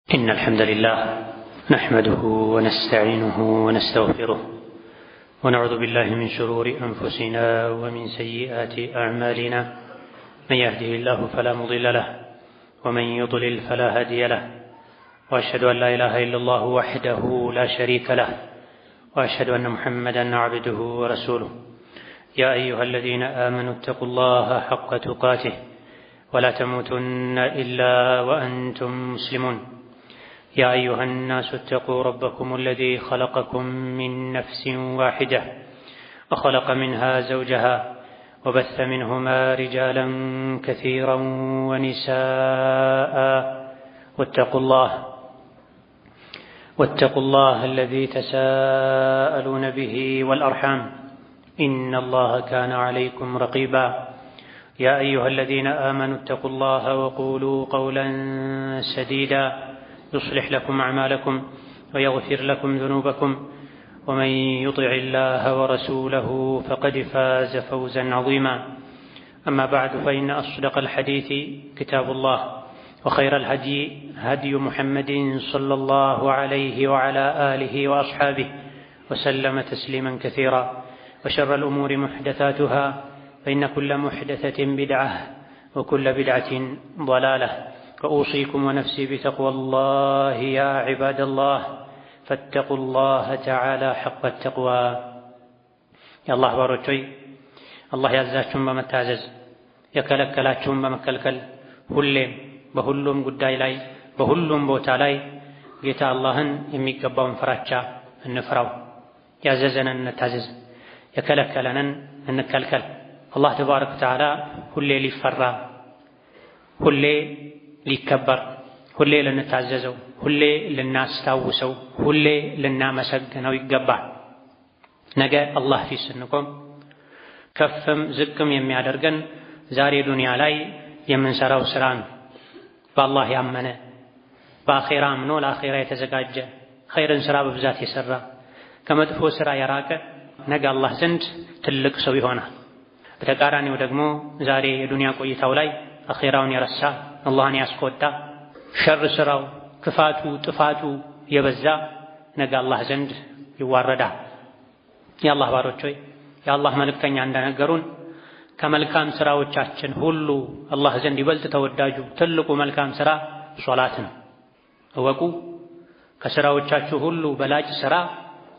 إن الحمد لله نحمده ونستعينه ونستغفره ونعوذ بالله من شرور أنفسنا ومن سيئات أعمالنا من يهده الله فلا مضل له ومن يضلل فلا هادي له وأشهد أن لا إله إلا الله وحده لا شريك له وأشهد أن محمدا عبده ورسوله يا أيها الذين آمنوا اتقوا الله حق تقاته ولا تموتن إلا وأنتم مسلمون يا أيها الناس اتقوا ربكم الذي خلقكم من نفس واحدة وخلق منها زوجها وبث منهما رجالا كثيرا ونساء واتقوا الله الذي تساءلون به والأرحام إن الله كان عليكم رقيبا يا أيها الذين آمنوا اتقوا الله وقولوا قولا سديدا يصلح لكم أعمالكم ويغفر لكم ذنوبكم ومن يطع الله ورسوله فقد فاز فوزا عظيما أما بعد فإن أصدق الحديث كتاب الله وخير الهدي هدي محمد صلى الله عليه وعلى آله وأصحابه وسلم تسليما كثيرا وشر الأمور محدثاتها فإن كل محدثة بدعة وكل بدعة ضلالة وأوصيكم ونفسي بتقوى الله يا عباد الله فاتقوا الله تعالى حق التقوى يا الله باروچوي الله ያዛችሁን በመታዘዝ የከለከላችሁን በመከልከል ሁሌም በሁሉም ጉዳይ ላይ በሁሉም ቦታ ላይ ጌታ አላህን የሚገባውን ፍራቻ እንፍራው። ያዘዘንን እንታዘዝ፣ የከለከለንን እንከልከል። አላህ ተባረከ ወተዓላ ሁሌ ሊፈራ፣ ሁሌ ሊከበር፣ ሁሌ ልንታዘዘው፣ ሁሌ ልናስታውሰው፣ ሁሌ ልናመሰግነው ይገባል። ነገ አላህ ፊት ስንቆም ከፍም ዝቅም የሚያደርገን ዛሬ ዱንያ ላይ የምንሰራው ስራ ነው። በአላህ ያመነ በአኼራ አምኖ ለአኼራ የተዘጋጀ ኸይርን ስራ በብዛት የሰራ ከመጥፎ ስራ የራቀ ነገ አላህ ዘንድ ትልቅ ሰው ይሆናል። በተቃራኒው ደግሞ ዛሬ የዱንያ ቆይታው ላይ አኼራውን የረሳ አላህን ያስቆጣ ሸር ስራው ክፋቱ ጥፋቱ የበዛ ነገ አላህ ዘንድ ይዋረዳል። የአላህ ባሮች ሆይ የአላህ መልእክተኛ እንደነገሩን ከመልካም ስራዎቻችን ሁሉ አላህ ዘንድ ይበልጥ ተወዳጁ ትልቁ መልካም ስራ ሶላት ነው። እወቁ፣ ከስራዎቻችሁ ሁሉ በላጭ ስራ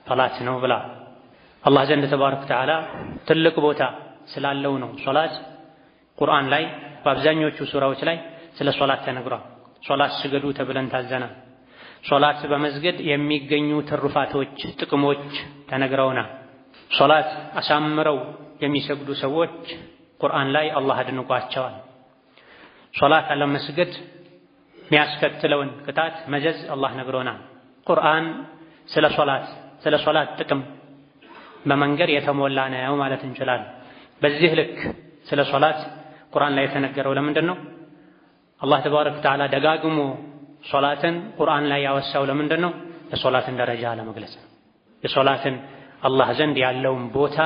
ሶላት ነው ብላ አላህ ዘንድ ተባረከ ወተዓላ ትልቅ ቦታ ስላለው ነው ሶላት ቁርአን ላይ በአብዛኞቹ ሱራዎች ላይ ስለ ሶላት ተነግሯል። ሶላት ስገዱ ተብለን ታዘናል። ሶላት በመስገድ የሚገኙ ትሩፋቶች ጥቅሞች ተነግረውናል። ሶላት አሳምረው የሚሰግዱ ሰዎች ቁርአን ላይ አላህ አድንቋቸዋል። ሶላት አለመስገድ የሚያስከትለውን ቅጣት መዘዝ አላህ ነግሮናል። ቁርአን ስለ ሶላት ጥቅም በመንገር የተሞላ ነው ማለት እንችላለን። በዚህ ልክ ስለ ሶላት ቁርአን ላይ የተነገረው ለምንድን ነው? አላህ ተባረከ ወተዓላ ደጋግሞ ሶላትን ቁርአን ላይ ያወሳው ለምንድን ነው? የሶላትን ደረጃ ለመግለጽ ነው። የሶላትን አላህ ዘንድ ያለውን ቦታ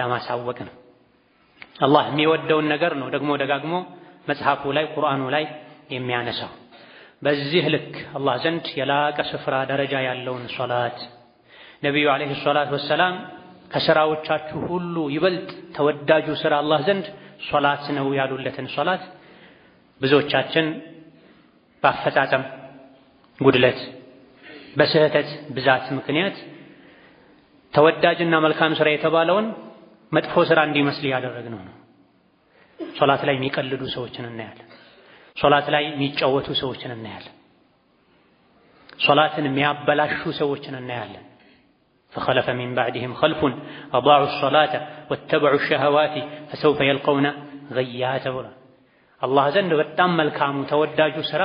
ለማሳወቅ ነው። አላህ የሚወደውን ነገር ነው ደግሞ ደጋግሞ መጽሐፉ ላይ ቁርአኑ ላይ የሚያነሳው። በዚህ ልክ አላህ ዘንድ የላቀ ስፍራ ደረጃ ያለውን ሶላት ነቢዩ ዓለይሂ ሰላቱ ወሰላም ከስራዎቻችሁ ሁሉ ይበልጥ ተወዳጁ ስራ አላህ ዘንድ ሶላት ነው ያሉለትን ሶላት ብዙዎቻችን በአፈጻጸም ጉድለት በስህተት ብዛት ምክንያት ተወዳጅና መልካም ስራ የተባለውን መጥፎ ስራ እንዲመስል ያደረግነው ነው። ሶላት ላይ የሚቀልዱ ሰዎችን እናያለን። ሶላት ላይ የሚጫወቱ ሰዎችን እናያለን። ሶላትን የሚያበላሹ ሰዎችን እናያለን። فخلف من بعدهم خلف أضاعوا الصلاة واتبعوا الشهوات فسوف يلقون غيا تبرا الله ዘንድ በጣም መልካሙ ተወዳጁ ስራ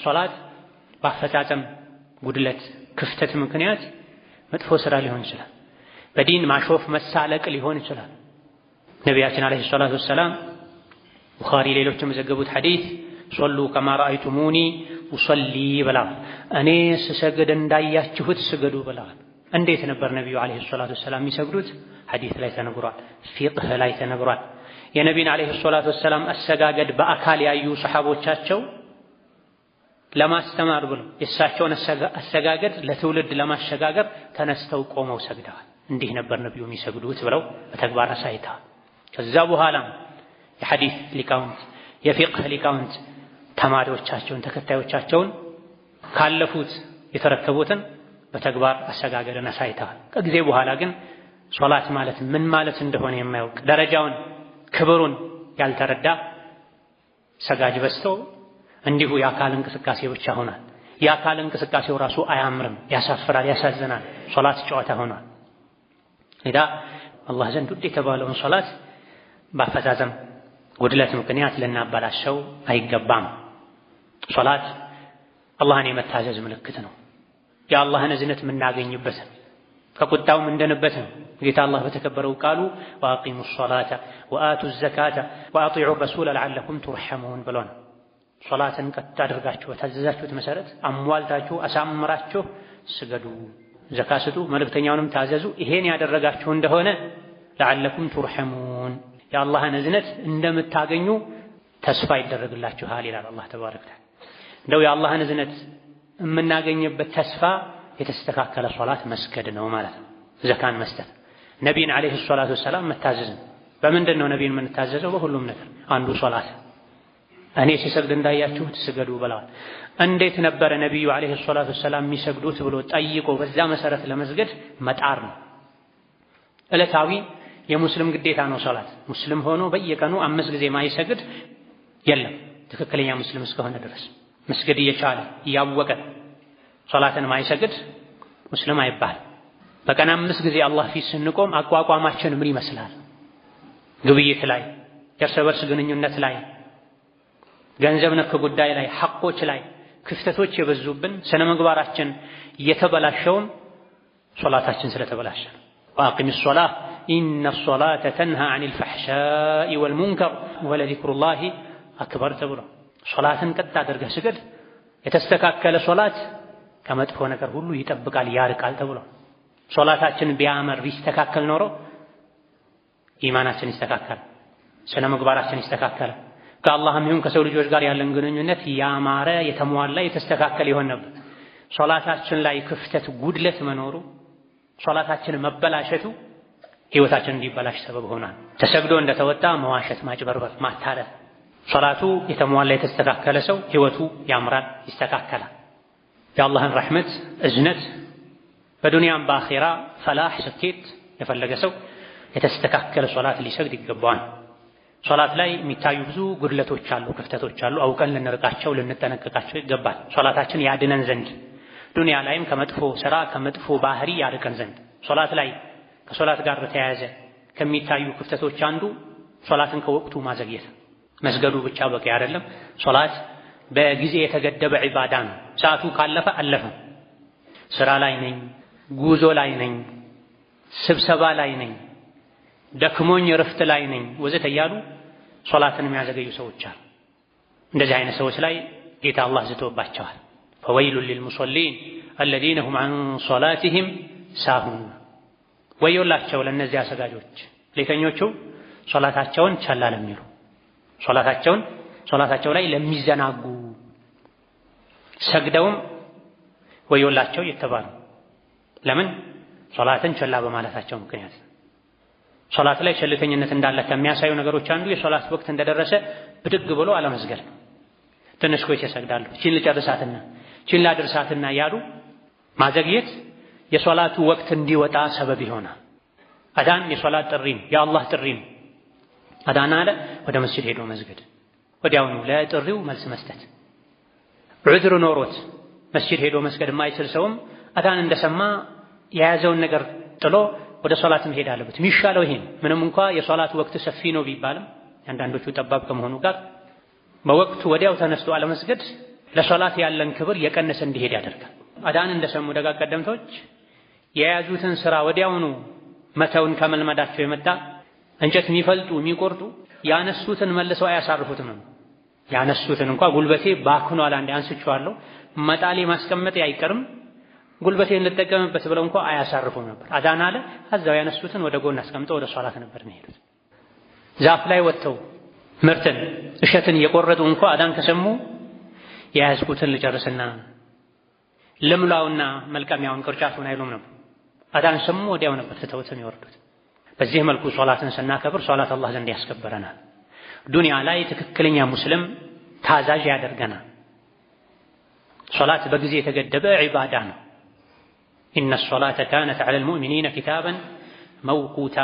ሶላት በአፈጻጸም ጉድለት ክፍተት ምክንያት መጥፎ ስራ ሊሆን ይችላል። በዲን ማሾፍ መሳለቅ ሊሆን ይችላል። ነቢያችን አለይሂ ሰላቱ ወሰላም ቡኻሪ ሌሎችም የዘገቡት ሐዲስ ሶሉ ከማ ረአይቱሙኒ ኡሰሊ ብለዋል። እኔ ስሰግድ እንዳያችሁት ስገዱ ብለዋል። እንዴት ነበር ነብዩ አለይሂ ሰላቱ ወሰላም የሚሰግዱት? ሐዲስ ላይ ተነግሯል። ፊቅህ ላይ ተነግሯል። የነቢዩን አለይሂ ሰላቱ ወሰላም አሰጋገድ በአካል ያዩ ሰሐቦቻቸው ለማስተማር ብለው የእሳቸውን አሰጋገድ ለትውልድ ለማሸጋገር ተነስተው ቆመው ሰግደዋል። እንዲህ ነበር ነብዩ የሚሰግዱት ብለው በተግባር አሳይተዋል። ከዛ በኋላም የሐዲስ ሊቃውንት የፊቅህ ሊቃውንት ተማሪዎቻቸውን ተከታዮቻቸውን ካለፉት የተረከቡትን በተግባር አሰጋገድን አሳይተዋል። ከጊዜ በኋላ ግን ሶላት ማለት ምን ማለት እንደሆነ የማያውቅ ደረጃውን ክብሩን ያልተረዳ ሰጋጅ በዝቶ እንዲሁ የአካል እንቅስቃሴ ብቻ ሆኗል። የአካል እንቅስቃሴው ራሱ አያምርም፣ ያሳፍራል፣ ያሳዝናል። ሶላት ጨዋታ ሆኗል። ኢዳ አላህ ዘንድ ውድ የተባለውን ሶላት በአፈዛዘም ጉድለት ምክንያት ልናበላሸው አይገባም። ሶላት አላህን የመታዘዝ ምልክት ነው። የአላህን እዝነት የምናገኝበት ከቁጣው ምንድንበት ነው። ጌታ አላህ በተከበረው ቃሉ ወአቂሙ ሶላተ ወአቱ ዘካተ ወአጢዑ ረሱለ ለዐለኩም ቱርሐሙን ብሎን ሶላትን ቀጥ አድርጋችሁ በታዘዛችሁት መሰረት አሟልታችሁ አሳምራችሁ ስገዱ፣ ዘካ ስጡ፣ መልእክተኛውንም ታዘዙ። ይሄን ያደረጋችሁ እንደሆነ ለዐለኩም ቱርሐሙን የአላህን እዝነት እንደምታገኙ ተስፋ ይደረግላችኋል ይላል አላህ ተባረከ ወተዓላ። እንደው የአላህን እዝነት የምናገኝበት ተስፋ የተስተካከለ ሶላት መስገድ ነው ማለት ነው። ዘካን መስጠት፣ ነቢይን ዓለይሂ ሰላቱ ወሰላም መታዘዝ። በምንድን ነው ነቢይን የምንታዘዘው? በሁሉም ነገር። አንዱ ሶላት እኔ ሲሰግድ እንዳያችሁት ስገዱ ብለዋል። እንዴት ነበረ ነቢዩ ዓለይሂ ሰላቱ ወሰላም የሚሰግዱት ብሎ ጠይቆ በዛ መሰረት ለመስገድ መጣር ነው። ዕለታዊ የሙስሊም ግዴታ ነው ሶላት። ሙስሊም ሆኖ በየቀኑ 5 ጊዜ ማይሰግድ የለም ትክክለኛ ሙስሊም እስከሆነ ድረስ። መስገድ እየቻለ እያወቀ ሶላትን ማይሰግድ ሙስሊም አይባል። በቀን 5 ጊዜ አላህ ፊት ስንቆም አቋቋማችን ምን ይመስላል? ግብይት ላይ፣ የእርስ በርስ ግንኙነት ላይ፣ ገንዘብ ነክ ጉዳይ ላይ፣ ሐቆች ላይ ክፍተቶች የበዙብን ስነ ምግባራችን እየተበላሸውን ሶላታችን ስለተበላሸ ነው። ወአቂሚ ሶላህ ኢነ ሶላተ ተንሃ ዐኒል ፈሕሻኢ ወልሙንከር ወለዚክሩላሂ አክበር ተብሎ ሶላትን ቀጥ አድርገህ ስገድ። የተስተካከለ ሶላት ከመጥፎ ነገር ሁሉ ይጠብቃል ያርቃል ተብሎ ሶላታችን ቢያምር ቢስተካከል ኖሮ ኢማናችን ይስተካከል፣ ስነ ምግባራችን ይስተካከል፣ ከአላህም ይሁን ከሰው ልጆች ጋር ያለን ግንኙነት ያማረ የተሟላ የተስተካከለ ይሆን ነበር። ሶላታችን ላይ ክፍተት ጉድለት መኖሩ ሶላታችን መበላሸቱ ህይወታችን እንዲበላሽ ሰበብ ሆኗል። ተሰግዶ እንደተወጣ መዋሸት፣ ማጭበርበር፣ ማታለል። ሶላቱ የተሟላ የተስተካከለ ሰው ህይወቱ ያምራል፣ ይስተካከላል። የአላህን ረሕመት እዝነት በዱንያም በአኺራ ፈላህ ስኬት የፈለገ ሰው የተስተካከለ ሶላት ሊሰግድ ይገባዋል። ሶላት ላይ የሚታዩ ብዙ ጉድለቶች አሉ፣ ክፍተቶች አሉ። አውቀን ልንርቃቸው ልንጠነቀቃቸው ይገባል። ሶላታችን ያድነን ዘንድ ዱንያ ላይም ከመጥፎ ስራ ከመጥፎ ባህሪ ያርቀን ዘንድ። ሶላት ላይ ከሶላት ጋር በተያያዘ ከሚታዩ ክፍተቶች አንዱ ሶላትን ከወቅቱ ማዘግየት። መስገዱ ብቻ በቂ አይደለም። ሶላት በጊዜ የተገደበ ዒባዳ ነው። ሰዓቱ ካለፈ አለፈ። ስራ ላይ ነኝ፣ ጉዞ ላይ ነኝ፣ ስብሰባ ላይ ነኝ፣ ደክሞኝ ረፍት ላይ ነኝ ወዘተ እያሉ ሶላትን የሚያዘገዩ ሰዎች አሉ። እንደዚህ አይነት ሰዎች ላይ ጌታ አላህ ዝቶባቸዋል። ፈወይሉን ሊልሙሰሊን አለዚነ ሁም ዐን ሶላቲሂም ሳሁን። ወዮላቸው ለእነዚያ ሰጋጆች ሌተኞቹ ሶላታቸውን ቸላ ለሚሉ ሶላታቸው ላይ ለሚዘናጉ ሰግደውም ወዮላቸው የተባሉ ለምን? ሶላትን ቸላ በማለታቸው ምክንያት። ሶላት ላይ ቸልተኝነት እንዳለ ከሚያሳዩ ነገሮች አንዱ የሶላት ወቅት እንደደረሰ ብድግ ብሎ አለመስገድ ነው። ትንሽ ቆይቼ እሰግዳለሁ፣ እቺን ልጨርሳትና እቺን ላድርሳትና ያሉ ማዘግየት የሶላቱ ወቅት እንዲወጣ ሰበብ ይሆናል። አዳን የሶላት ጥሪ ነው፣ የአላህ ጥሪ ነው። አዳን አለ ወደ መስጂድ ሄዶ መስገድ፣ ወዲያውኑ ለጥሪው መልስ መስጠት። ዑዝር ኖሮት መስጂድ ሄዶ መስገድ የማይችል ሰውም አዳን እንደሰማ የያዘውን ነገር ጥሎ ወደ ሶላት መሄድ አለበት። የሚሻለው ይሄን ምንም እንኳ የሶላት ወቅት ሰፊ ነው ቢባልም አንዳንዶቹ ጠባብ ከመሆኑ ጋር በወቅቱ ወዲያው ተነስቶ አለመስገድ ለሶላት ያለን ክብር የቀነሰ እንዲሄድ ያደርጋል። አዳን እንደሰሙ ደጋግ ቀደምቶች የያዙትን ስራ ወዲያውኑ መተውን ከመልመዳቸው የመጣ እንጨት የሚፈልጡ የሚቆርጡ ያነሱትን መልሰው አያሳርፉትም። ያነሱትን እንኳ ጉልበቴ ባክኗል አንዴ አንስቼዋለሁ መጣሌ ማስቀመጥ አይቀርም ጉልበቴን ልጠቀምበት ብለው እንኳ አያሳርፉም ነበር። አዳን አለ አዛው ያነሱትን ወደ ጎን አስቀምጠው ወደ ሶላት ነበር የሚሄዱት። ዛፍ ላይ ወጥተው ምርትን እሸትን የቆረጡ እንኳ አዳን ከሰሙ የያዝኩትን ልጨርስና ልምላውና መልቀሚያውን ቅርጫቱን አይሉም ነበር። አዳን ሰሙ ወዲያው ነበር ትተውት የሚወርዱት። በዚህ መልኩ ሶላትን ስናከብር ሶላት አላህ ዘንድ ያስከበረናል። ዱንያ ላይ ትክክለኛ ሙስሊም ታዛዥ ያደርገናል። ሶላት በጊዜ የተገደበ ዒባዳ ነው። ኢነ ሶላተ ካነት ዐለል ሙእሚኒነ ኪታበን መውቁታ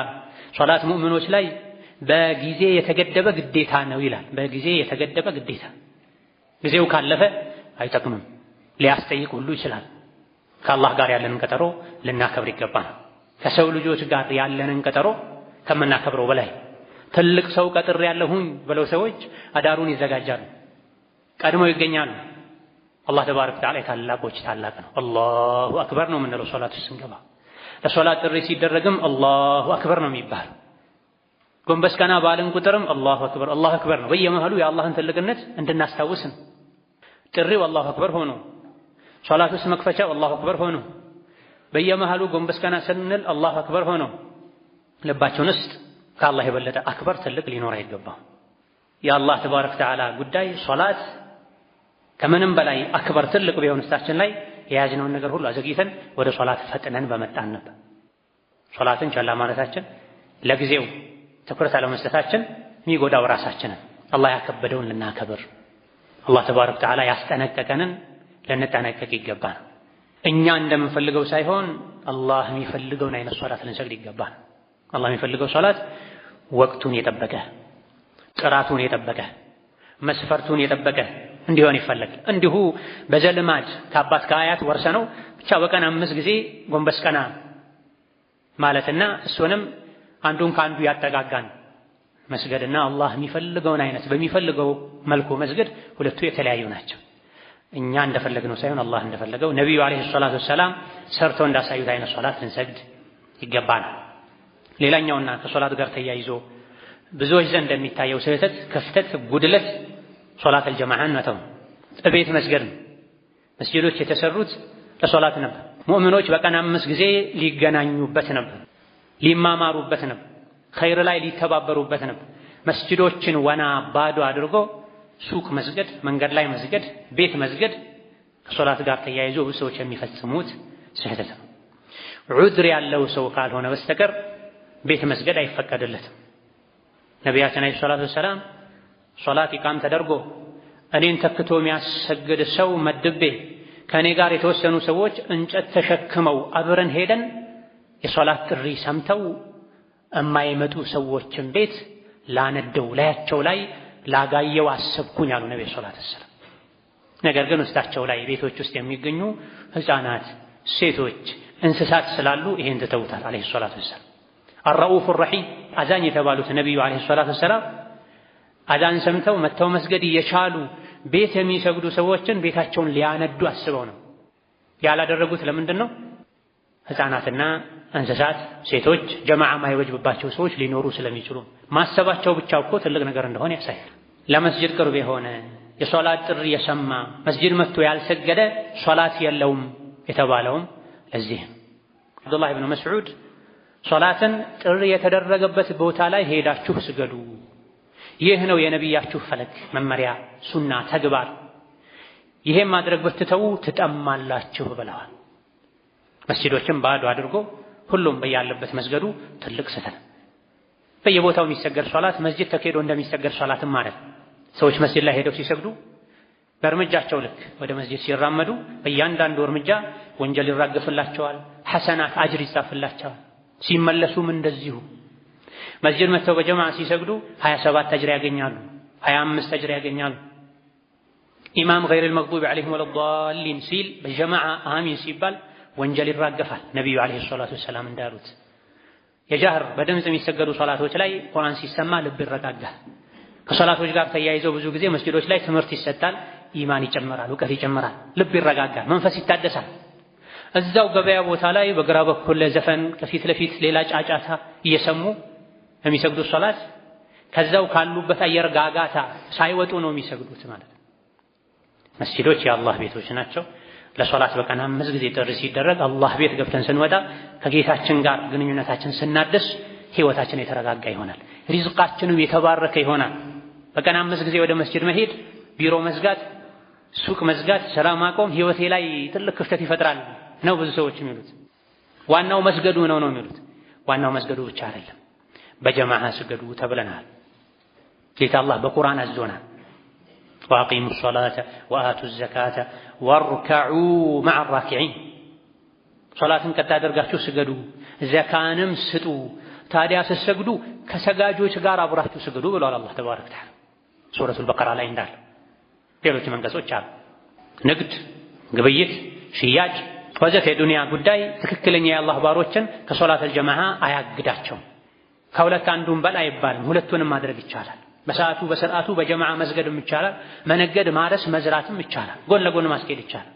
ሶላት ሙእሚኖች ላይ በጊዜ የተገደበ ግዴታ ነው ይላል። በጊዜ የተገደበ ግዴታ፣ ጊዜው ካለፈ አይጠቅምም፣ ሊያስጠይቅ ሁሉ ይችላል። ከአላህ ጋር ያለንን ቀጠሮ ልናከብር ይገባል። ከሰው ልጆች ጋር ያለንን ቀጠሮ ከምናከብረው በላይ ትልቅ ሰው ቀጥር ያለሁኝ ብለው ሰዎች አዳሩን ይዘጋጃሉ፣ ቀድመው ይገኛሉ። አላህ ተባረከ ወተዓላ የታላቆች ታላቅ ነው። አላሁ አክበር ነው የምንለው ሶላት ውስጥ ስንገባ። ለሶላት ጥሪ ሲደረግም አላሁ አክበር ነው የሚባል። ጎንበስ ቀና ባልን ቁጥርም አላሁ አክበር አላሁ አክበር ነው። በየመሃሉ የአላህን ትልቅነት እንድናስታውስ ነው። ጥሪው አላሁ አክበር ሆኖ ሶላት ውስጥ መክፈቻው አላሁ አክበር ሆኖ በየመሃሉ ጎንበስ ቀና ስንል አላሁ አክበር ሆኖ ልባችን ውስጥ ከአላህ የበለጠ አክበር ትልቅ ሊኖር አይገባም። የአላህ ተባረከ ወተዓላ ጉዳይ ሶላት ከምንም በላይ አክበር ትልቅ ቢሆን ውስጣችን ላይ የያዝነውን ነገር ሁሉ አዘግይተን ወደ ሶላት ፈጥነን በመጣን ነበር። ሶላትን ቸላ ማለታችን፣ ለጊዜው ትኩረት አለመስጠታችን የሚጎዳው ራሳችንን። አላህ ያከበደውን ልናከብር፣ አላህ ተባረከ ወተዓላ ያስጠነቀቀንን ልንጠነቀቅ ይገባል። እኛ እንደምንፈልገው ሳይሆን አላህ የሚፈልገውን አይነት ሶላት ልንሰግድ ይገባል። አላህ የሚፈልገው ሶላት ወቅቱን የጠበቀ ጥራቱን የጠበቀ መስፈርቱን የጠበቀ እንዲሆን ይፈለጋል። እንዲሁ በዘልማድ ከአባት ከአያት ወርሰነው ብቻ በቀን 5 ጊዜ ጎንበስ ቀና ማለትና እሱንም አንዱን ከአንዱ ያጠጋጋን መስገድና አላህ የሚፈልገውን አይነት በሚፈልገው መልኩ መስገድ ሁለቱ የተለያዩ ናቸው። እኛ እንደፈለግነው ሳይሆን አላህ እንደፈለገው ነብዩ አለይሂ ሰላቱ ወሰላም ሰርተው እንዳሳዩት አይነት ሶላት ልንሰግድ ይገባል። ሌላኛውና ከሶላት ጋር ተያይዞ ብዙዎች ዘንድ የሚታየው ስህተት፣ ክፍተት፣ ጉድለት ሶላት አልጀማዓን መተው እቤት መስገድ ነው። መስጂዶች የተሰሩት ለሶላት ነበር። ሙእሚኖች በቀን 5 ጊዜ ሊገናኙበት ነበር፣ ሊማማሩበት ነበር፣ ኸይር ላይ ሊተባበሩበት ነበር። መስጂዶችን ወና ባዶ አድርጎ ሱቅ መስገድ፣ መንገድ ላይ መስገድ፣ ቤት መስገድ ከሶላት ጋር ተያይዞ ብዙ ሰዎች የሚፈጽሙት ስህተት ነው። ዑድር ያለው ሰው ካልሆነ በስተቀር ቤት መስገድ አይፈቀድለትም። ነቢያችን አለይሂ ሰላቱ ወሰላም ሶላት ኢቃም ተደርጎ እኔን ተክቶ የሚያሰግድ ሰው መድቤ ከእኔ ጋር የተወሰኑ ሰዎች እንጨት ተሸክመው አብረን ሄደን የሶላት ጥሪ ሰምተው የማይመጡ ሰዎችን ቤት ላነደው ላያቸው ላይ ላጋየው አሰብኩኝ አሉ ነብዩ ሰለላሁ ዐለይሂ ወሰለም። ነገር ግን ውስጣቸው ላይ ቤቶች ውስጥ የሚገኙ ህፃናት፣ ሴቶች፣ እንስሳት ስላሉ ይሄን ተተውታል አለይሂ ሰላቱ ወሰለም። አርረኡፍ ረሒም አዛኝ የተባሉት ነብዩ አለይሂ ሰላቱ ወሰለም አዛን ሰምተው መተው መስገድ እየቻሉ ቤት የሚሰግዱ ሰዎችን ቤታቸውን ሊያነዱ አስበው ነው። ያላደረጉት ለምንድን ነው? ህፃናትና እንስሳት፣ ሴቶች፣ ጀማዓ ማይወጅብባቸው ሰዎች ሊኖሩ ስለሚችሉ ማሰባቸው ብቻ እኮ ትልቅ ነገር እንደሆነ ያሳያል። ለመስጂድ ቅርብ የሆነ የሶላት ጥሪ የሰማ መስጂድ መጥቶ ያልሰገደ ሶላት የለውም የተባለውም ለዚህ ነው። አብዱላህ ኢብኑ መስዑድ ሶላትን ጥሪ የተደረገበት ቦታ ላይ ሄዳችሁ ስገዱ፣ ይህ ነው የነቢያችሁ ፈለግ፣ መመሪያ፣ ሱና፣ ተግባር፣ ይሄን ማድረግ ብትተው ትጠማላችሁ ብለዋል። መስጂዶችን ባዶ አድርጎ ሁሉም በያለበት መስገዱ ትልቅ ስህተት። በየቦታው የሚሰገድ ሶላት መስጂድ ተከሄዶ እንደሚሰገድ ሶላትም ማለት ሰዎች መስጂድ ላይ ሄደው ሲሰግዱ በእርምጃቸው ልክ ወደ መስጂድ ሲራመዱ በእያንዳንዱ እርምጃ ወንጀል ይራገፍላቸዋል፣ ሐሰናት አጅር ይጻፍላቸዋል። ሲመለሱም እንደዚሁ መስጂድ መጥተው በጀማዓ ሲሰግዱ 27 አጅር ያገኛሉ፣ 25 አጅር ያገኛሉ። ኢማም ገይረል መግዱቢ ዐለይሂም ወለዷሊን ሲል በጀማዓ አሚን ሲባል ወንጀል ይራገፋል። ነብዩ ዐለይሂ ሰላቱ ወሰላም እንዳሉት የጃህር በድምፅ የሚሰገዱ ሶላቶች ላይ ቁርአን ሲሰማ ልብ ይረጋጋል። ከሶላቶች ጋር ተያይዘው ብዙ ጊዜ መስጂዶች ላይ ትምህርት ይሰጣል፣ ኢማን ይጨምራል፣ እውቀት ይጨምራል፣ ልብ ይረጋጋል፣ መንፈስ ይታደሳል። እዛው ገበያ ቦታ ላይ በግራ በኩል ዘፈን ከፊት ለፊት ሌላ ጫጫታ እየሰሙ የሚሰግዱት ሶላት ከዛው ካሉበት አየር ጋጋታ ሳይወጡ ነው የሚሰግዱት ማለት ነው። መስጂዶች የአላህ ቤቶች ናቸው። ለሶላት በቀን 5 ጊዜ ጥሪ ሲደረግ አላህ ቤት ገብተን ስንወጣ ከጌታችን ጋር ግንኙነታችን ስናድስ ህይወታችን የተረጋጋ ይሆናል፣ ሪዝቃችንም የተባረከ ይሆናል። በቀን 5 ጊዜ ወደ መስጂድ መሄድ፣ ቢሮ መዝጋት፣ ሱቅ መዝጋት ስራ ማቆም ህይወቴ ላይ ትልቅ ክፍተት ይፈጥራል ነው ብዙ ሰዎች የሚሉት። ዋናው መስገዱ ነው የሚሉት። ዋናው መስገዱ ብቻ አይደለም፣ በጀማዓ ስገዱ ተብለናል። ጌታ አላህ በቁርአን አዞናል። ወአቂሙ ሶላተ ወአቱ ዘካተ ወርከዑ መዐ ራኪዒን። ሶላትን ቀጥ አድርጋችሁ ስገዱ፣ ዘካንም ስጡ፣ ታዲያ ስትሰግዱ ከሰጋጆች ጋር አብራችሁ ስገዱ ብሏል አላህ ተባረከ ወተዓላ ሱረቱል በቀራ ላይ እንዳለ። ሌሎች መንገሶች አሉ። ንግድ፣ ግብይት፣ ሽያጭ ወዘተ የዱንያ ጉዳይ ትክክለኛ የአላህ ባሮችን ከሶላተል ጀማዓ አያግዳቸውም። ከሁለት አንዱን በል አይባልም፣ ሁለቱንም ማድረግ ይቻላል። በሰዓቱ በስርዓቱ በጀማዓ መስገድም ይቻላል። መነገድ፣ ማረስ፣ መዝራትም ይቻላል። ጎን ለጎን ማስኬድ ይቻላል።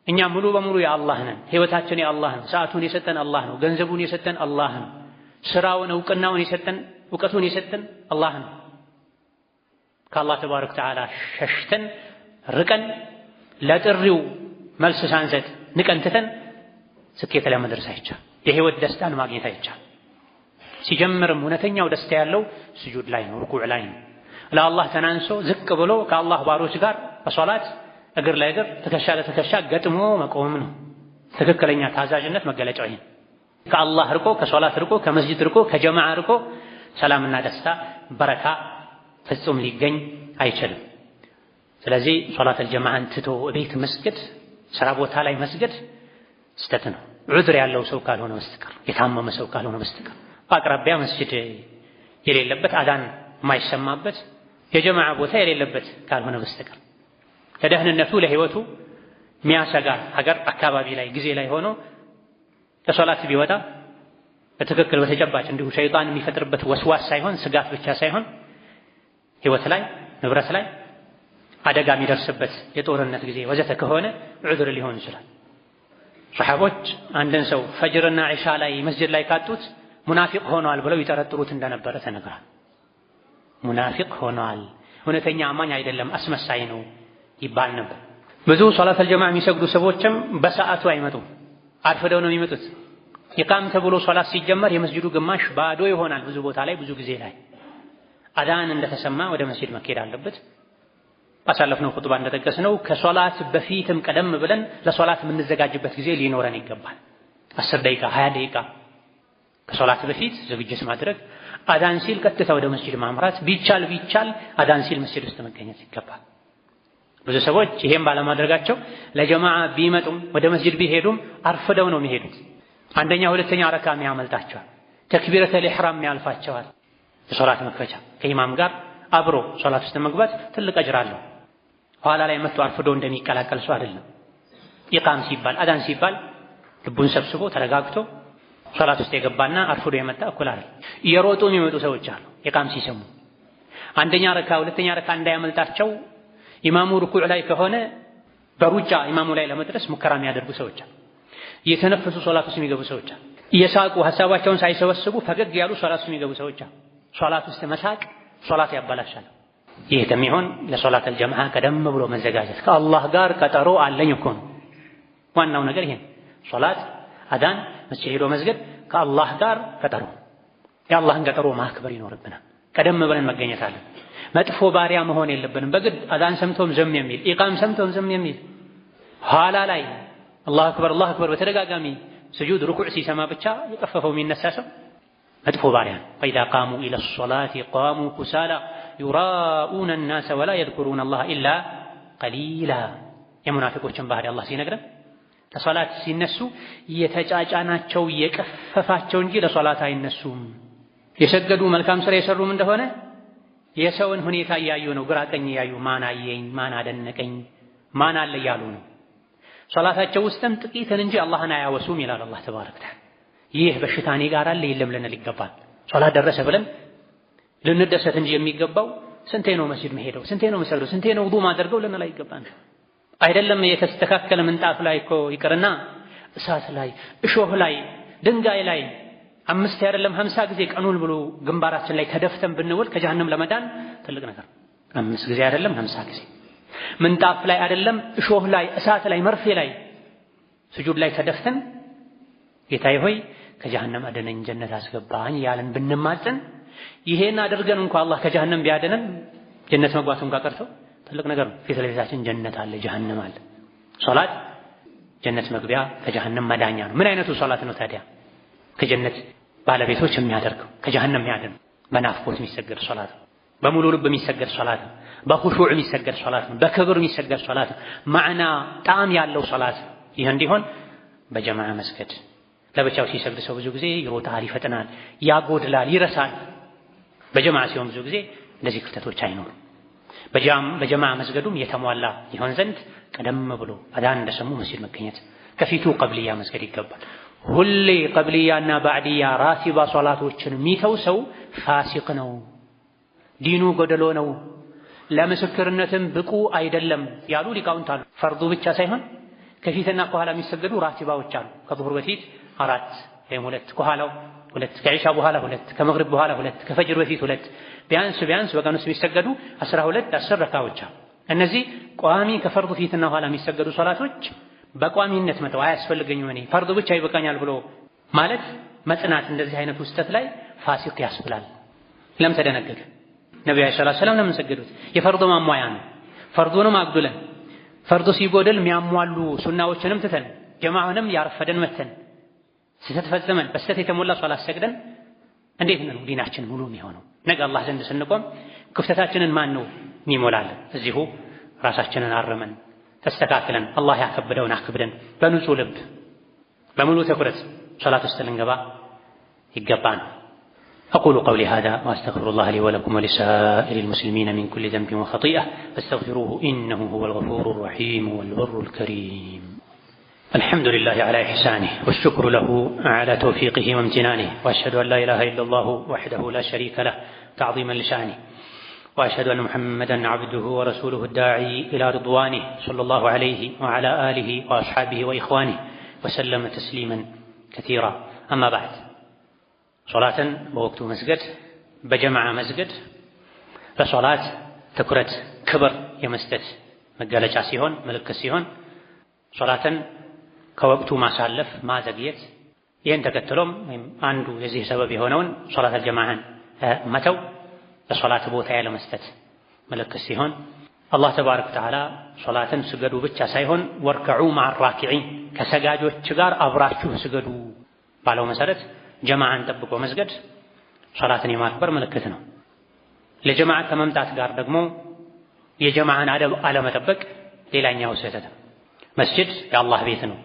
እኛ ሙሉ በሙሉ የአላህ ነን። ህይወታችን የአላህ ነው። ሰዓቱን የሰጠን አላህ ነው። ገንዘቡን የሰጠን አላህ ነው። ስራውን፣ እውቅናውን የሰጠን እውቀቱን የሰጠን አላህ ነው። ከአላህ ተባረከ ወተዓላ ሸሽተን ርቀን ለጥሪው መልስ ሳንሰጥ ንቀን ትተን ስኬት ላይ መድረስ አይቻልም። የህይወት ደስታን ማግኘት አይቻልም። ሲጀምርም እውነተኛው ደስታ ያለው ስጁድ ላይ ነው፣ ሩኩዕ ላይ ነው። ለአላህ ተናንሶ ዝቅ ብሎ ከአላህ ባሮች ጋር በሶላት እግር ለእግር ትከሻ ለትከሻ ገጥሞ መቆም ነው። ትክክለኛ ታዛዥነት መገለጫው ይሄ። ከአላህ ርቆ፣ ከሶላት ርቆ፣ ከመስጂድ ርቆ፣ ከጀማዓ ርቆ ሰላምና ደስታ በረካ ፍጹም ሊገኝ አይችልም። ስለዚህ ሶላተል ጀማዓን ትቶ ቤት መስገድ፣ ስራ ቦታ ላይ መስገድ ስተት ነው። ዑድር ያለው ሰው ካልሆነ በስተቀር፣ የታመመ ሰው ካልሆነ በስተቀር፣ በአቅራቢያ መስጂድ የሌለበት፣ አዛን የማይሰማበት፣ የጀማዓ ቦታ የሌለበት ካልሆነ በስተቀር፣ ለደህንነቱ ለህይወቱ የሚያሰጋ ሀገር አካባቢ ላይ ጊዜ ላይ ሆኖ ለሶላት ቢወጣ በትክክል በተጨባጭ እንዲሁ ሸይጣን የሚፈጥርበት ወስዋስ ሳይሆን ስጋት ብቻ ሳይሆን ህይወት ላይ ንብረት ላይ አደጋ የሚደርስበት የጦርነት ጊዜ ወዘተ ከሆነ ዑድር ሊሆን ይችላል። ሰሐቦች አንድን ሰው ፈጅርና ዒሻ ላይ መስጂድ ላይ ካጡት ሙናፊቅ ሆኗል ብለው ይጠረጥሩት እንደነበረ ተነግሯል። ሙናፊቅ ሆኗል፣ እውነተኛ አማኝ አይደለም፣ አስመሳይ ነው ይባል ነበር። ብዙ ሶላተል ጀማዓ የሚሰግዱ ሰዎችም በሰዓቱ አይመጡም፣ አርፍደው ነው የሚመጡት። ኢቃም ተብሎ ሶላት ሲጀመር የመስጂዱ ግማሽ ባዶ ይሆናል። ብዙ ቦታ ላይ ብዙ ጊዜ ላይ አዛን እንደተሰማ ወደ መስጂድ መኬድ አለበት። ባሳለፍነው ኹጥባ እንደጠቀስነው ከሶላት በፊትም ቀደም ብለን ለሶላት የምንዘጋጅበት ጊዜ ሊኖረን ይገባል። 10 ደቂቃ 20 ደቂቃ ከሶላት በፊት ዝግጅት ማድረግ፣ አዛን ሲል ቀጥታ ወደ መስጂድ ማምራት፣ ቢቻል አዛን ሲል መስጂድ ውስጥ መገኘት ይገባል። ብዙ ሰዎች ይሄን ባለማድረጋቸው ለጀማዓ ቢመጡም ወደ መስጂድ ቢሄዱም አርፍደው ነው የሚሄዱት። አንደኛ ሁለተኛ ረካዓ ያመልጣቸዋል፣ ተክቢረተል ኢሕራም ያልፋቸዋል። የሶላት መክፈቻ ከኢማም ጋር አብሮ ሶላት ውስጥ መግባት ትልቅ አጅር አለው። ኋላ ላይ መጥቶ አርፍዶ እንደሚቀላቀል ሰው አይደለም። ኢቃም ሲባል አዛን ሲባል ልቡን ሰብስቦ ተረጋግቶ ሶላት ውስጥ የገባና አርፍዶ የመጣ እኩል አይደል። እየሮጡ የሚመጡ ሰዎች አሉ። ኢቃም ሲሰሙ አንደኛ ረካ ሁለተኛ ረካ እንዳያመልጣቸው ኢማሙ ሩኩዕ ላይ ከሆነ በሩጫ ኢማሙ ላይ ለመድረስ ሙከራ የሚያደርጉ ሰዎች አሉ። እየተነፈሱ ሶላት ውስጥ የሚገቡ ሰዎች አሉ። እየሳቁ ሐሳባቸውን ሳይሰበስቡ ፈገግ ያሉ ሶላት ውስጥ የሚገቡ ሰዎች አሉ። ሶላት ውስጥ መሳቅ ሶላት ያበላሻል። ይህ እንደሚሆን ለሶላተል ጀማዓ ቀደም ብሎ መዘጋጀት፣ ከአላህ ጋር ቀጠሮ አለኝ እኮ ነው ዋናው ነገር ይሄ። ሶላት፣ አዛን፣ መስጂድ ሄዶ መስገድ ከአላህ ጋር ቀጠሮ፣ የአላህን ቀጠሮ ማክበር ይኖርብናል። ቀደም ብለን መገኘት አለን። መጥፎ ባሪያ መሆን የለብንም። በግድ አዛን ሰምቶም ዝም የሚል ኢቃም ሰምቶም ዝም የሚል ኋላ ላይ አላሁ አክበር በተደጋጋሚ ስጁድ ሩኩዕ ሲሰማ ብቻ የቀፈፈው የሚነሳ ሰው መጥፎ ባሪያ ነው። ወኢዛ ቃሙ ኢለ ሶላቲ ቃሙ ኩሳላ ዩራኡነ ናሰ ወላ የዝኩሩነ አላህ ኢላ ቀሊላ። የሙናፊቆችን ባህሪ አላህ ሲነግረን ለሶላት ሲነሱ የተጫጫናቸው የቀፈፋቸው እንጂ ለሶላት አይነሱም። የሰገዱ መልካም ስራ የሰሩም እንደሆነ የሰውን ሁኔታ እያዩ ነው፣ ግራ ቀኝ እያዩ ማን አየኝ፣ ማን አደነቀኝ፣ ማን አለ እያሉ ነው። ሶላታቸው ውስጥም ጥቂትን እንጂ አላህን አያወሱም ይላል አላህ ተባረከ ወተዓላ። ይህ በሽታ እኔ ጋር አለ የለም ልንል ይገባል። ሶላት ደረሰ ብለን ልንደሰት እንጂ የሚገባው ስንቴ ነው መስጂድ መሄደው፣ ስንቴ ነው መሰግደው፣ ስንቴ ነው ውዱእ ማድረገው ልንል አይገባም። አይደለም የተስተካከለ ምንጣፍ ላይ እኮ ይቅርና እሳት ላይ፣ እሾህ ላይ፣ ድንጋይ ላይ 5 አይደለም 50 ጊዜ ቀኑን ብሎ ግንባራችን ላይ ተደፍተን ብንውል ከጀሃነም ለመዳን ትልቅ ነገር። 5 ጊዜ አይደለም 50 ጊዜ ምንጣፍ ላይ አይደለም እሾህ ላይ፣ እሳት ላይ፣ መርፌ ላይ፣ ስጁድ ላይ ተደፍተን ጌታዬ ሆይ ከጀሃነም አድነኝ ጀነት አስገባኝ ያለን ብንማጽን ይሄን አድርገን እንኳን አላህ ከጀሃነም ቢያድነን ጀነት መግባቱን ቀርቶ ትልቅ ነገር ነው። ፊት ለፊታችን ጀነት አለ፣ ጀሃነም አለ። ሶላት ጀነት መግቢያ ከጀሃነም መዳኛ ነው። ምን አይነቱ ሶላት ነው ታዲያ? ከጀነት ባለቤቶች የሚያደርገው ከጀሃነም የሚያድነው በናፍቆት የሚሰገድ ሶላት ነው። በሙሉ ልብ የሚሰገድ ሶላት ነው። በኹሹዕ የሚሰገድ ሶላት ነው። በክብር የሚሰገድ ሶላት ነው። ማዕና ጣዕም ያለው ሶላት። ይህ እንዲሆን በጀማዓ መስገድ። ለብቻው ሲሰግድ ሰው ብዙ ጊዜ ይሮጣል፣ ይፈጥናል፣ ያጎድላል፣ ይረሳል። በጀማዓ ሲሆን ብዙ ጊዜ እንደዚህ ክፍተቶች አይኖሩም። በጀማዓ መስገዱም የተሟላ ይሆን ዘንድ ቀደም ብሎ አዳን እንደሰሙ መስጂድ መገኘት፣ ከፊቱ ቀብልያ መስገድ ይገባል። ሁሌ ቀብልያና ባዕድያ ራቲባ ሶላቶችን የሚተው ሰው ፋሲቅ ነው፣ ዲኑ ጎደሎ ነው፣ ለምስክርነትም ብቁ አይደለም ያሉ ሊቃውንት አሉ። ፈርዱ ብቻ ሳይሆን ከፊትና ከኋላ የሚሰገዱ ራቲባዎች አሉ። ከዙሁር በፊት 4 ወይም 2፣ ከኋላው 2፣ ከዒሻ በኋላ 2፣ ከመግሪብ በኋላ 2፣ ከፈጅር በፊት 2፣ ቢያንስ በቀን ውስጥ የሚሰገዱ 10 ረካዎች አሉ። እነዚህ ቋሚ ከፈርዱ ፊትና ኋላ የሚሰገዱ ሶላቶች በቋሚነት መተው አያስፈልገኝም እኔ ፈርዱ ብቻ ይበቃኛል ብሎ ማለት መጽናት እንደዚህ አይነት ውስተት ላይ ፋሲቅ ያስብላል። ለምን ተደነገገ? ነብዩ ሰለላሁ ዐለይሂ ወሰለም ለምን ሰገዱት? የፈርዱ ማሟያ ነው። ፈርዱንም አግዱለን ፈርዱ ሲጎደል የሚያሟሉ ሱናዎችንም ትተን ጀማዓንም ያረፈደን መተን ስህተት ፈጽመን በስህተት የተሞላ ሶላት ሰግደን እንዴት ነው ዲናችን ሙሉ የሚሆነው? ነገ አላህ ዘንድ ስንቆም ክፍተታችንን ማን ነው የሚሞላልን? እዚሁ ራሳችንን አርመን ተስተካክለን አላህ ያከበደውን አክብደን በንጹህ ልብ በሙሉ ትኩረት ሶላት ውስጥ ልንገባ ይገባል። أقول قولي هذا وأستغفر الله لي ولكم ولسائر المسلمين من كل ذنب وخطيئة فاستغفروه إنه هو الغفور الرحيم والبر الكريم. الحمد لله على إحسانه والشكر له على توفيقه وامتنانه وأشهد أن لا إله إلا الله وحده لا شريك له تعظيما لشأنه وأشهد أن محمدا عبده ورسوله الداعي إلى رضوانه صلى الله عليه وعلى آله وأصحابه وإخوانه وسلم تسليما كثيرا. أما بعد صلاة بوقت مسجد بجمع مسجد فصلاة تكرت كبر يمستت مقالة سيهون ملك سيهون صلاة كوقت ما سالف ما زقيت ينتكتلهم عنده يزيه سبب هونون صلاة الجماعة متوا ለሶላት ቦታ ያለ መስጠት መለከስ ሲሆን አላህ ተባረከ ወተዓላ ሶላትን ስገዱ ብቻ ሳይሆን ወርከዑ ማዕ ራኪዒን ከሰጋጆች ጋር አብራችሁ ስገዱ ባለው መሰረት ጀማዓን ጠብቆ መስገድ ሶላትን የማክበር ምልክት ነው። ለጀማዓ ከመምጣት ጋር ደግሞ የጀማዓን አደብ አለመጠበቅ ሌላኛው ስህተት ነው። መስጂድ የአላህ ቤት ነው።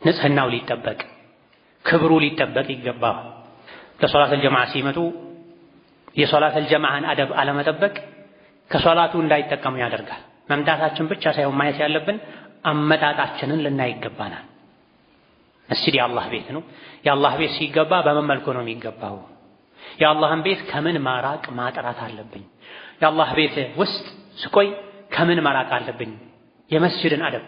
ንጽህናው ሊጠበቅ ክብሩ ሊጠበቅ ይገባል። ለሶላት الجماعة ሲመጡ የሶላት الجماعን አደብ አለመጠበቅ ከሶላቱ እንዳይጠቀሙ ያደርጋል። መምጣታችን ብቻ ሳይሆን ማየት ያለብን አመጣጣችንን ልናይ ይገባናል። መስጂድ የአላህ ቤት ነው። የአላህ ቤት ሲገባ በምን መልኩ ነው የሚገባው? የአላህን ቤት ከምን ማራቅ ማጥራት አለብኝ? የአላህ ቤት ውስጥ ስቆይ ከምን ማራቅ አለብኝ? የመስጂድን አደብ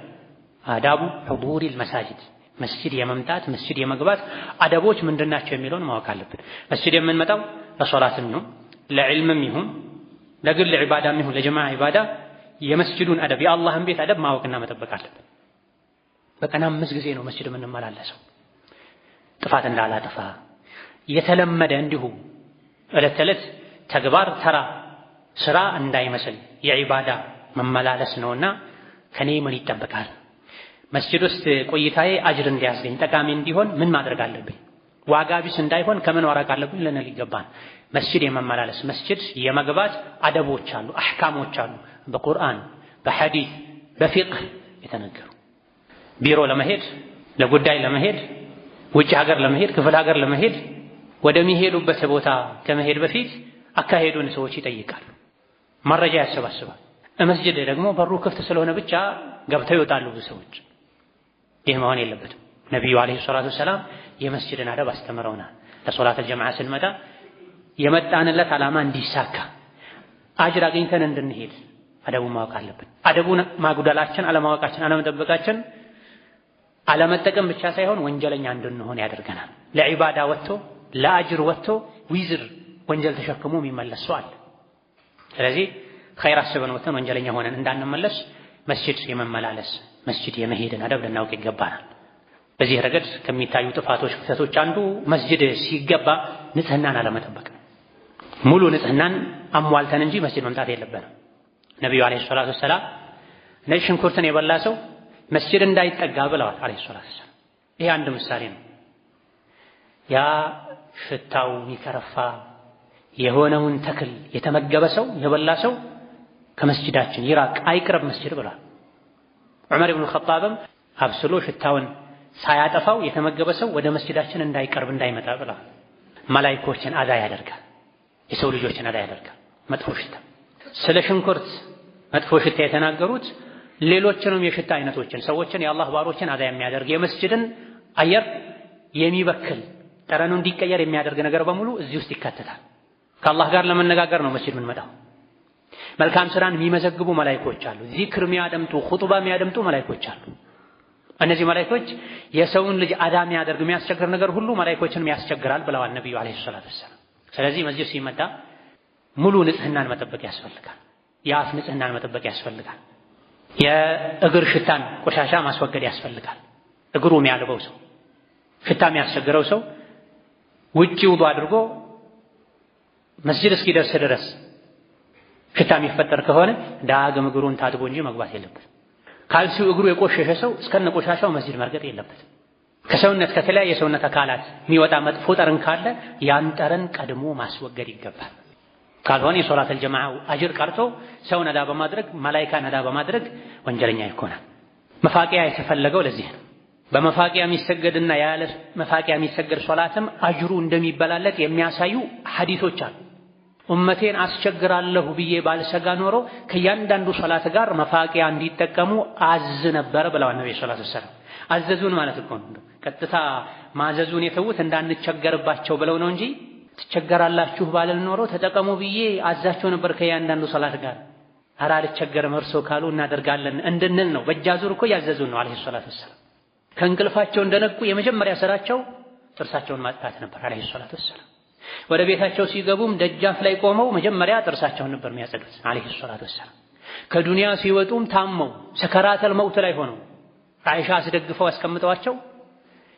አዳቡ ሑዱር المساجد መስጂድ የመምጣት መስጂድ የመግባት አደቦች ምንድናቸው የሚለውን ማወቅ አለብን። መስጂድ የምንመጣው ለሶላትም ነው ለዕልምም ይሁን ለግል ዒባዳም ይሁን ለጀማዓ ዒባዳ የመስጂዱን አደብ የአላህን ቤት አደብ ማወቅና መጠበቅ አለብን። በቀን 5 ጊዜ ነው መስጂድ የምንመላለሰው። ጥፋት እንዳላጠፋ የተለመደ እንዲሁ ዕለት ተዕለት ተግባር ተራ ስራ እንዳይመስል የዒባዳ መመላለስ ነውና ከኔ ምን ይጠበቃል? መስጂድ ውስጥ ቆይታዬ አጅር እንዲያስገኝ ጠቃሚ እንዲሆን ምን ማድረግ አለብኝ? ዋጋ ቢስ እንዳይሆን ከምን ወራቅ አለብኝ ልንል ይገባል። መስጂድ የመመላለስ መስጂድ የመግባት አደቦች አሉ፣ አህካሞች አሉ፣ በቁርአን በሐዲስ በፊቅህ የተነገሩ። ቢሮ ለመሄድ ለጉዳይ ለመሄድ ውጭ ሀገር ለመሄድ ክፍለ ሀገር ለመሄድ ወደሚሄዱበት ቦታ ከመሄድ በፊት አካሄዱን ሰዎች ይጠይቃሉ፣ መረጃ ያሰባስባል። መስጂድ ደግሞ በሩ ክፍት ስለሆነ ብቻ ገብተው ይወጣሉ ብዙ ሰዎች። ይህ መሆን የለበትም። ነብዩ አለይሂ ሰላቱ ወሰላም የመስጂድን አደብ አስተምረውናል። ለሶላት الجماعة ስንመጣ የመጣንለት ዓላማ እንዲሳካ አጅር አግኝተን እንድንሄድ አደቡን ማወቅ አለብን። አደቡን ማጉደላችን አለማወቃችን አለመጠበቃችን አለመጠቀም ብቻ ሳይሆን ወንጀለኛ እንድንሆን ያደርገናል። ለዒባዳ ወጥቶ ለአጅር ወጥቶ ዊዝር ወንጀል ተሸክሞ የሚመለስ ሰው አለ። ስለዚህ ኸይር አስበን ወጥተን ወንጀለኛ ሆነን እንዳንመለስ መስጂድ የመመላለስ መስጂድ የመሄድን አደብ ልናውቅ ይገባናል። በዚህ ረገድ ከሚታዩ ጥፋቶች ክፍተቶች አንዱ መስጂድ ሲገባ ንጽህናን አለመጠበቅ ነው። ሙሉ ንጽህናን አሟልተን እንጂ መስጂድ መምጣት የለብንም። ነብዩ አለይሂ ሰላቱ ወሰላም ነጭ ሽንኩርትን የበላ ሰው መስጂድ እንዳይጠጋ ብለዋል አለይሂ ሰላቱ ወሰላም። ይሄ አንድ ምሳሌ ነው። ያ ሽታው የሚከረፋ የሆነውን ተክል የተመገበ ሰው የበላ ሰው ከመስጂዳችን ይራቅ አይቅረብ መስጂድ ብለዋል። ዑመር ኢብኑ ኸጣብም አብስሎ ሽታውን ሳያጠፋው የተመገበ ሰው ወደ መስጂዳችን እንዳይቀርብ እንዳይመጣ ብለዋል። መላኢኮችን አዛ ያደርጋል፣ የሰው ልጆችን አዛ ያደርጋል መጥፎ ሽታ። ስለ ሽንኩርት መጥፎ ሽታ የተናገሩት ሌሎችንም የሽታ አይነቶችን ሰዎችን የአላህ ባሮችን አዛ የሚያደርግ የመስጂድን አየር የሚበክል ጠረኑ እንዲቀየር የሚያደርግ ነገር በሙሉ እዚህ ውስጥ ይካተታል። ከአላህ ጋር ለመነጋገር ነው መስጂድ የምንመጣው። መልካም ስራን የሚመዘግቡ መላኢኮች አሉ። ዚክር የሚያደምጡ ኹጥባ የሚያደምጡ መላኢኮች አሉ። እነዚህ መላኢኮች የሰውን ልጅ አዳ የሚያደርግ የሚያስቸግር ነገር ሁሉ መላኢኮችን ያስቸግራል ብለዋል ነብዩ አለይሂ ሰላቱ ወሰላም። ስለዚህ መስጂድ ሲመጣ ሙሉ ንጽህናን መጠበቅ ያስፈልጋል። የአፍ ንጽህናን መጠበቅ ያስፈልጋል። የእግር ሽታን ቆሻሻ ማስወገድ ያስፈልጋል። እግሩ የሚያልበው ሰው ሽታ የሚያስቸግረው ሰው ውጪ ውዱ አድርጎ መስጂድ እስኪደርስ ድረስ ሽታ የሚፈጠር ከሆነ ዳግም እግሩን ታጥቦ እንጂ መግባት የለበትም። ካልሲው እግሩ የቆሸሸ ሰው እስከነ ቆሻሻው መስጂድ መርገጥ የለበትም። ከሰውነት ከተለያየ የሰውነት አካላት የሚወጣ መጥፎ ጠረን ካለ ያን ጠረን ቀድሞ ማስወገድ ይገባል። ካልሆነ የሶላተል ጀማዓ አጅር ቀርቶ ሰውን አዳ በማድረግ መላኢካን አዳ በማድረግ ወንጀለኛ ይሆናል። መፋቂያ የተፈለገው ለዚህ ነው። በመፋቂያ የሚሰገድና ያለ መፋቂያ የሚሰገድ ሶላትም አጅሩ እንደሚበላለጥ የሚያሳዩ ሐዲሶች አሉ። ኡመቴን አስቸግራለሁ ብዬ ባልሰጋ ኖሮ ከእያንዳንዱ ሶላት ጋር መፋቂያ እንዲጠቀሙ አዝ ነበር ብለዋል ነብዩ ሰለላሁ ዐለይሂ ወሰለም። አዘዙን ማለት እኮ ነው። ቀጥታ ማዘዙን የተዉት እንዳንቸገርባቸው ብለው ነው እንጂ ትቸገራላችሁ ባለን ኖሮ ተጠቀሙ ብዬ አዛቸው ነበር ከእያንዳንዱ ሶላት ጋር። ኧረ አልቸገርም እርሶ ካሉ እናደርጋለን እንድንል ነው። በእጃዙር እኮ ያዘዙን ነው አለይሂ ሰላቱ ወሰላም። ከእንቅልፋቸው እንደነቁ የመጀመሪያ ስራቸው ጥርሳቸውን ማጥታት ነበር አለይሂ ሰላቱ ወሰላም። ወደ ቤታቸው ሲገቡም ደጃፍ ላይ ቆመው መጀመሪያ ጥርሳቸውን ነበር የሚያጸዱት አለይሂ ሰላቱ ወሰላም። ከዱንያ ሲወጡም ታመው ሰከራተል መውት ላይ ሆነው አይሻ አስደግፈው አስቀምጠዋቸው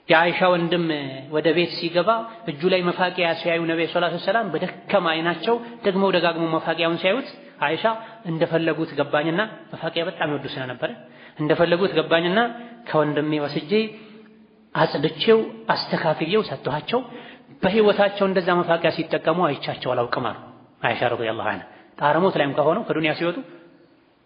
የአይሻ ወንድም ወደ ቤት ሲገባ እጁ ላይ መፋቂያ ሲያዩ ነብዩ ሰለላሁ ዐለይሂ ወሰለም በደከማ አይናቸው ደግሞ ደጋግሞ መፋቂያውን ሲያዩት አይሻ እንደፈለጉት ገባኝና መፋቂያ በጣም ይወዱ ስለነበረ እንደፈለጉት ገባኝና ከወንድሜ ወስጄ አጽድቼው አስተካክዬው ሰጥቷቸው በህይወታቸው እንደዛ መፋቂያ ሲጠቀሙ አይቻቸው አላውቅም አሉ አይሻ ረዲየላሁ ዐንሃ። ጣረሞት ላይም ከሆነው ከዱንያ ሲወጡ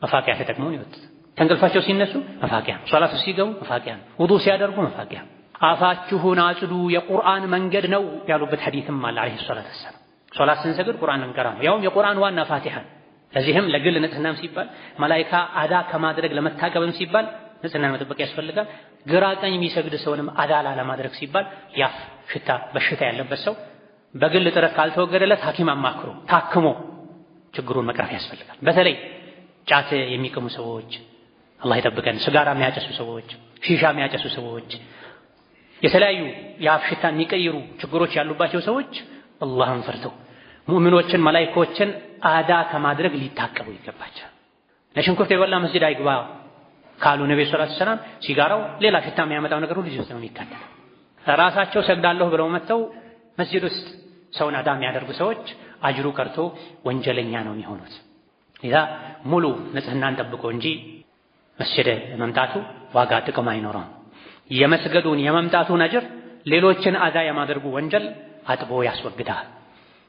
መፋቂያ ተጠቅመው ነው የወጡት። ከእንቅልፋቸው ሲነሱ መፋቂያ፣ ሶላት ሲገቡ መፋቂያ፣ ውዱእ ሲያደርጉ መፋቂያ። አፋችሁን አጽዱ የቁርአን መንገድ ነው ያሉበት ሐዲስም አለ አለይሂ ሰላቱ ወሰላም። ሶላት ስንሰግድ ቁርአን እንቀራ ነው፣ ያውም የቁርአን ዋና ፋቲሃ። ለዚህም ለግል ንጽህናም ሲባል መላኢካ አዳ ከማድረግ ለመታቀብም ሲባል ንጽህናን መጠበቅ ያስፈልጋል። ግራ ቀኝ የሚሰግድ ሰውንም አዳላ ለማድረግ ሲባል ያፍ ሽታ በሽታ ያለበት ሰው በግል ጥረት ካልተወገደለት ሐኪም አማክሮ ታክሞ ችግሩን መቅረፍ ያስፈልጋል። በተለይ ጫት የሚቅሙ ሰዎች አላህ ይጠብቀን፣ ስጋራ የሚያጨሱ ሰዎች፣ ሺሻ የሚያጨሱ ሰዎች፣ የተለያዩ የአፍ ሽታን የሚቀይሩ ችግሮች ያሉባቸው ሰዎች አላህን ፈርተው ሙእሚኖችን መላኢኮችን አዳ ከማድረግ ሊታቀቡ ይገባቸዋል። ለሽንኩርት የበላ መስጂድ አይግባ ካሉ ነብዩ ሰለላሁ ዐለይሂ ወሰለም ሲጋራው ሌላ ሽታ የሚያመጣው ነገር ሁሉ ይዘው ነው የሚካተተው። ራሳቸው ሰግዳለሁ ብለው መተው መስጂድ ውስጥ ሰውን አዳ የሚያደርጉ ሰዎች አጅሩ ቀርቶ ወንጀለኛ ነው የሚሆኑት። ኢዛ ሙሉ ንጽህናን ጠብቆ እንጂ መስጂድ መምጣቱ ዋጋ ጥቅም አይኖረውም። የመስገዱን የመምጣቱን አጅር ሌሎችን አዳ የማድረጉ ወንጀል አጥቦ ያስወግዳል።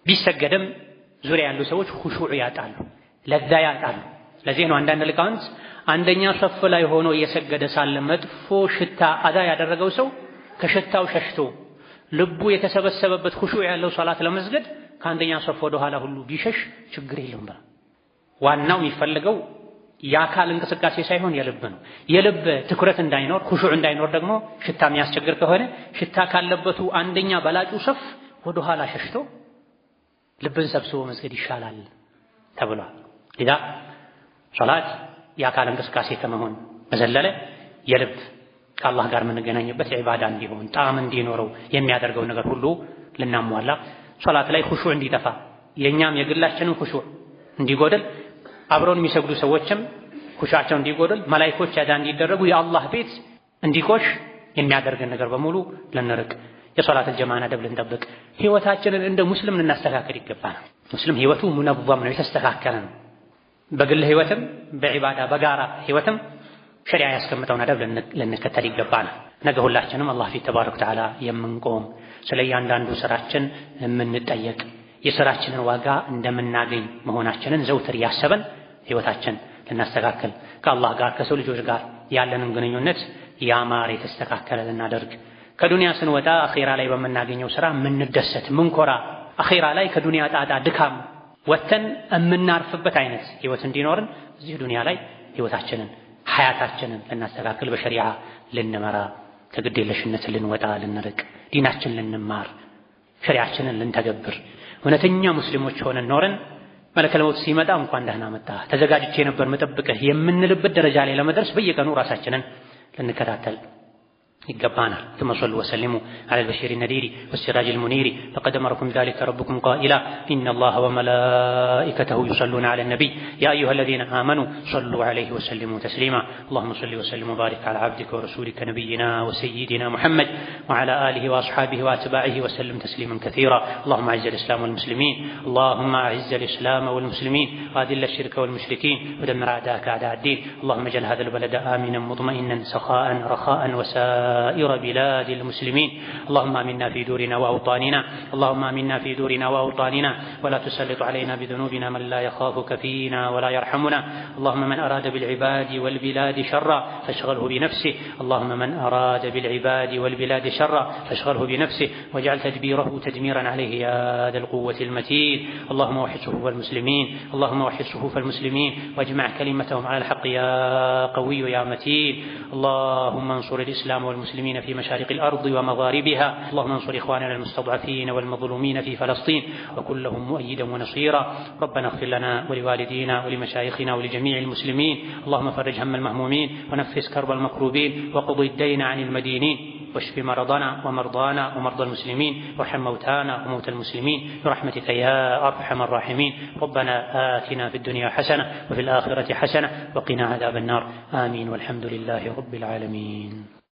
ቢሰገድም ዙሪያ ያሉ ሰዎች ኹሹዕ ያጣሉ፣ ለዛ ያጣሉ። ለዚህ ነው አንዳንድ ሊቃውንት አንደኛ ሶፍ ላይ ሆኖ እየሰገደ ሳለ መጥፎ ሽታ አዳ ያደረገው ሰው ከሽታው ሸሽቶ ልቡ የተሰበሰበበት ኹሹዕ ያለው ሶላት ለመስገድ ከአንደኛ ሶፍ ወደ ኋላ ሁሉ ቢሸሽ ችግር የለውም። ዋናው የሚፈልገው የአካል እንቅስቃሴ ሳይሆን የልብ ነው። የልብ ትኩረት እንዳይኖር ኹሹዕ እንዳይኖር ደግሞ ሽታ የሚያስቸግር ከሆነ ሽታ ካለበቱ አንደኛ በላጩ ሶፍ ወደ ኋላ ሸሽቶ ልብን ሰብስቦ መስገድ ይሻላል ተብሏል። ኢዛ ሶላት የአካል እንቅስቃሴ ከመሆን በዘለለ የልብ ከአላህ ጋር የምንገናኝበት ኢባዳ እንዲሆን ጣዕም እንዲኖረው የሚያደርገው ነገር ሁሉ ልናሟላ ሶላት ላይ ኹሹዕ እንዲጠፋ የኛም የግላችንን ኹሹዕ እንዲጎድል አብረውን የሚሰግዱ ሰዎችም ኹሹዓቸው እንዲጎድል መላኢኮች አዳ እንዲደረጉ የአላህ ቤት እንዲቆሽ የሚያደርገን ነገር በሙሉ ልንርቅ የሶላት ጀማዓ አደብ ልንጠብቅ ህይወታችንን እንደ ሙስሊም ልናስተካክል ይገባናል። ሙስሊም ህይወቱ ሙነዘም ነው፣ የተስተካከለ ነው። በግል ህይወትም በዒባዳ በጋራ ህይወትም ሸሪዓ ያስቀምጠውን አደብ ልንከተል ይገባናል። ነገ ሁላችንም አላህ ፊት ተባረከ ወተዓላ የምንቆም ስለ እያንዳንዱ ስራችን የምንጠየቅ የስራችንን ዋጋ እንደምናገኝ መሆናችንን ዘውትር ያሰበን ህይወታችን ልናስተካከል ከአላህ ጋር ከሰው ልጆች ጋር ያለንን ግንኙነት ያማረ የተስተካከለ ልናደርግ ከዱንያ ስንወጣ አኺራ ላይ በምናገኘው ስራ የምንደሰት ምንኮራ አኺራ ላይ ከዱንያ ጣጣ ድካም ወተን የምናርፍበት አይነት ህይወት እንዲኖርን እዚህ ዱንያ ላይ ህይወታችንን ሐያታችንን ልናስተካክል በሸሪዓ ልንመራ ከግዴለሽነት ልንወጣ ልንርቅ ዲናችን ልንማር ሸሪዓችንን ልንተገብር እውነተኛ ሙስሊሞች ሆነን ኖረን መለከል መውት ሲመጣ እንኳን ደህና መጣ ተዘጋጅቼ ነበር መጠብቅህ የምንልበት ደረጃ ላይ ለመድረስ በየቀኑ ራሳችንን ልንከታተል يقبانا ثم صلوا وسلموا على البشير النذير والسراج المنير فقد أمركم ذلك ربكم قائلا إن الله وملائكته يصلون على النبي يا أيها الذين آمنوا صلوا عليه وسلموا تسليما اللهم صل وسلم وبارك على عبدك ورسولك نبينا وسيدنا محمد وعلى آله وأصحابه وأتباعه وسلم تسليما كثيرا اللهم أعز الإسلام والمسلمين اللهم أعز الإسلام والمسلمين وأذل الشرك والمشركين ودمر أعداءك أعداء الدين اللهم اجعل هذا البلد آمنا مطمئنا سخاء رخاء وسائر بلاد المسلمين اللهم آمنا في دورنا وأوطاننا اللهم آمنا في دورنا وأوطاننا ولا تسلط علينا بذنوبنا من لا يخافك فينا ولا يرحمنا اللهم من أراد بالعباد والبلاد شرا فاشغله بنفسه اللهم من أراد بالعباد والبلاد شرا فاشغله بنفسه واجعل تدبيره تدميرا عليه يا ذا القوة المتين اللهم وحد صفوف المسلمين اللهم وحد صفوف المسلمين واجمع كلمتهم على الحق يا قوي يا متين اللهم انصر الإسلام والمسلمين في مشارق الأرض ومغاربها اللهم انصر إخواننا المستضعفين والمظلومين في فلسطين وكن لهم مؤيدا ونصيرا ربنا اغفر لنا ولوالدينا ولمشايخنا ولجميع المسلمين اللهم فرج هم المهمومين ونفس كرب المكروبين وقض الدين عن المدينين واشف مرضنا ومرضانا ومرضى المسلمين وارحم موتانا وموتى المسلمين برحمتك يا أرحم الراحمين ربنا آتنا في الدنيا حسنة وفي الآخرة حسنة وقنا عذاب النار آمين والحمد لله رب العالمين.